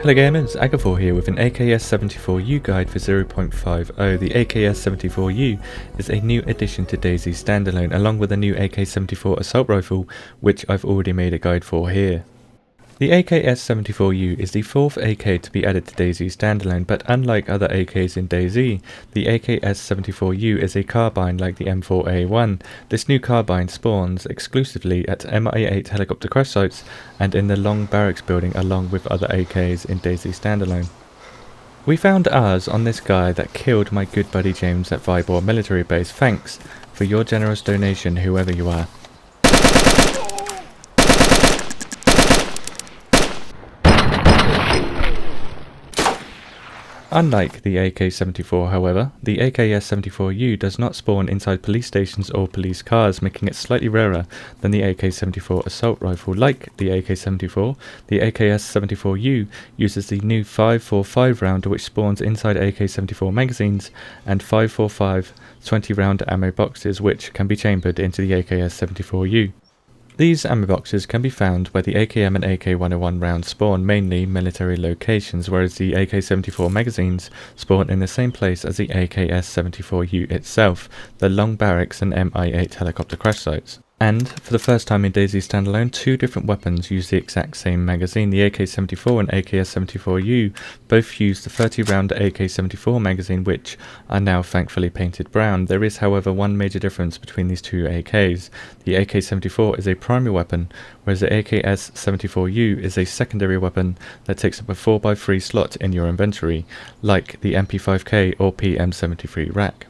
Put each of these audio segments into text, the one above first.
Hello gamers, Agathor here with an AKS-74U guide for 0.50. The AKS-74U is a new addition to DayZ Standalone along with a new AK-74 assault rifle which I've already made a guide for here. The AKS-74U is the fourth AK to be added to DayZ Standalone, but unlike other AKs in DayZ, the AKS-74U is a carbine like the M4A1. This new carbine spawns exclusively at MI8 helicopter crash sites and in the long barracks building along with other AKs in DayZ Standalone. We found ours on this guy that killed my good buddy James at Vybor military base. Thanks for your generous donation, whoever you are. Unlike the AK-74 however, the AKS-74U does not spawn inside police stations or police cars, making it slightly rarer than the AK-74 assault rifle. Like the AK-74, the AKS-74U uses the new 5.45 round which spawns inside AK-74 magazines and 5.45 20 round ammo boxes which can be chambered into the AKS-74U. These ammo boxes can be found where the AKM and AK-101 rounds spawn, mainly military locations, whereas the AK-74 magazines spawn in the same place as the AKS-74U itself, the long barracks and MI8 helicopter crash sites. And, for the first time in DayZ Standalone, two different weapons use the exact same magazine. The AK-74 and AKS-74U both use the 30 round AK-74 magazine, which are now thankfully painted brown. There is however one major difference between these two AKs. The AK-74 is a primary weapon, whereas the AKS-74U is a secondary weapon that takes up a 4x3 slot in your inventory, like the MP5K or PM73 rack.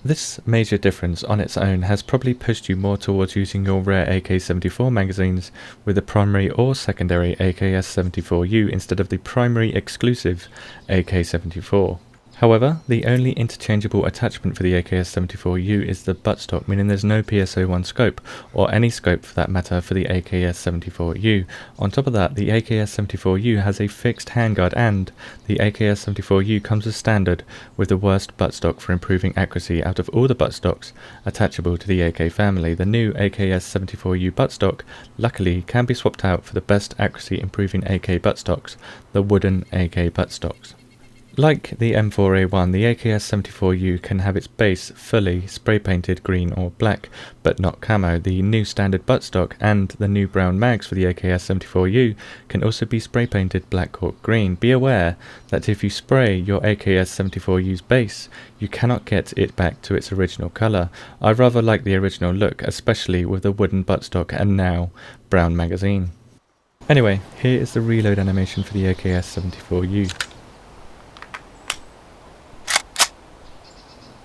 This major difference on its own has probably pushed you more towards using your rare AK-74 magazines with the primary or secondary AKS-74U instead of the primary exclusive AK-74. However, the only interchangeable attachment for the AKS-74U is the buttstock, meaning there's no PSO1 scope, or any scope for that matter, for the AKS-74U. On top of that, the AKS-74U has a fixed handguard, and the AKS-74U comes as standard with the worst buttstock for improving accuracy out of all the buttstocks attachable to the AK family. The new AKS-74U buttstock, luckily, can be swapped out for the best accuracy improving AK buttstocks, the wooden AK buttstocks. Like the M4A1, the AKS-74U can have its base fully spray painted green or black, but not camo. The new standard buttstock and the new brown mags for the AKS-74U can also be spray painted black or green. Be aware that if you spray your AKS-74U's base, you cannot get it back to its original colour. I rather like the original look, especially with the wooden buttstock and now brown magazine. Anyway, here is the reload animation for the AKS-74U.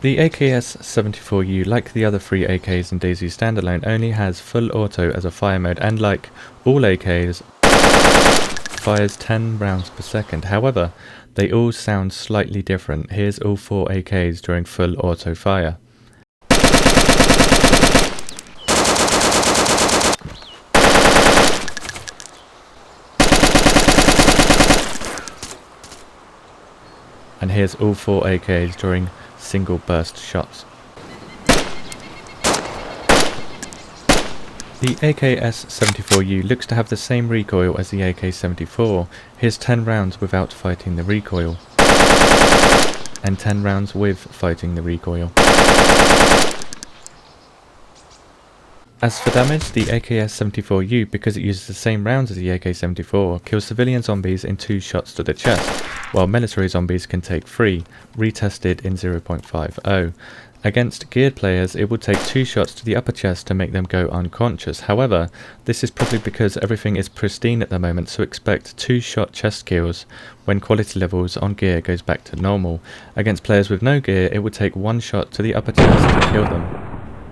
The AKS-74U, like the other three AKs in DayZ Standalone, only has full auto as a fire mode, and like all AKs, fires 10 rounds per second. However, they all sound slightly different. Here's all four AKs during full auto fire. And here's all four AKs during single burst shots. The AKS-74U looks to have the same recoil as the AK-74. Here's 10 rounds without fighting the recoil, and 10 rounds with fighting the recoil. As for damage, the AKS-74U, because it uses the same rounds as the AK-74, kills civilian zombies in 2 shots to the chest, while military zombies can take 3, retested in 0.50. Against geared players, it would take 2 shots to the upper chest to make them go unconscious. However, this is probably because everything is pristine at the moment, so expect 2-shot chest kills when quality levels on gear goes back to normal. Against players with no gear, it would take 1 shot to the upper chest to kill them.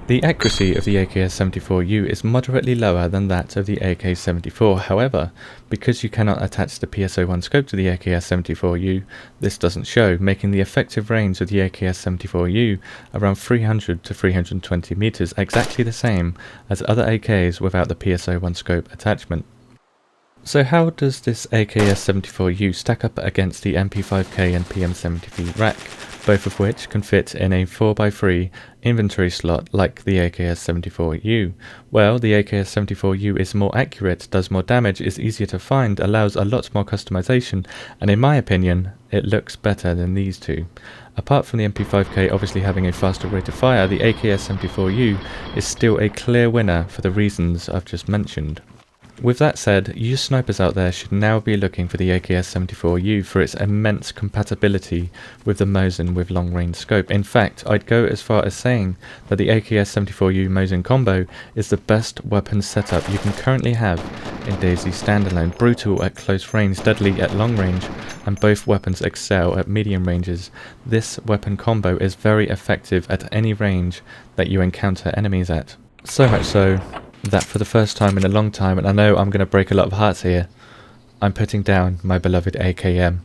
The accuracy of the AKS-74U is moderately lower than that of the AK-74. However, because you cannot attach the PSO1 scope to the AKS-74U, this doesn't show, making the effective range of the AKS-74U around 300 to 320 meters, exactly the same as other AKs without the PSO1 scope attachment. So how does this AKS-74U stack up against the MP5K and PM73 rack? both of which can fit in a 4x3 inventory slot like the AKS-74U. Well, the AKS-74U is more accurate, does more damage, is easier to find, allows a lot more customization, and in my opinion, it looks better than these two. Apart from the MP5K obviously having a faster rate of fire, the AKS-74U is still a clear winner for the reasons I've just mentioned. With that said, you snipers out there should now be looking for the AKS-74U for its immense compatibility with the Mosin with long range scope. In fact, I'd go as far as saying that the AKS-74U Mosin combo is the best weapon setup you can currently have in DayZ Standalone. Brutal at close range, deadly at long range, and both weapons excel at medium ranges. This weapon combo is very effective at any range that you encounter enemies at. So much so that for the first time in a long time, and I know I'm going to break a lot of hearts here, I'm putting down my beloved AKM.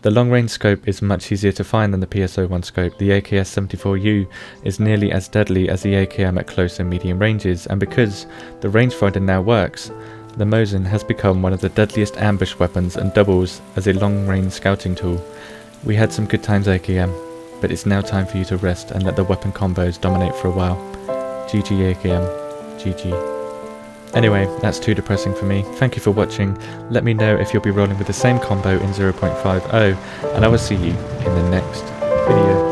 The long range scope is much easier to find than the PSO1 scope. The AKS-74U is nearly as deadly as the AKM at close and medium ranges, and because the rangefinder now works, the Mosin has become one of the deadliest ambush weapons and doubles as a long range scouting tool. We had some good times AKM, but it's now time for you to rest and let the weapon combos dominate for a while. GG AKM. GG. Anyway, that's too depressing for me. Thank you for watching. Let me know if you'll be rolling with the same combo in 0.50, and I will see you in the next video.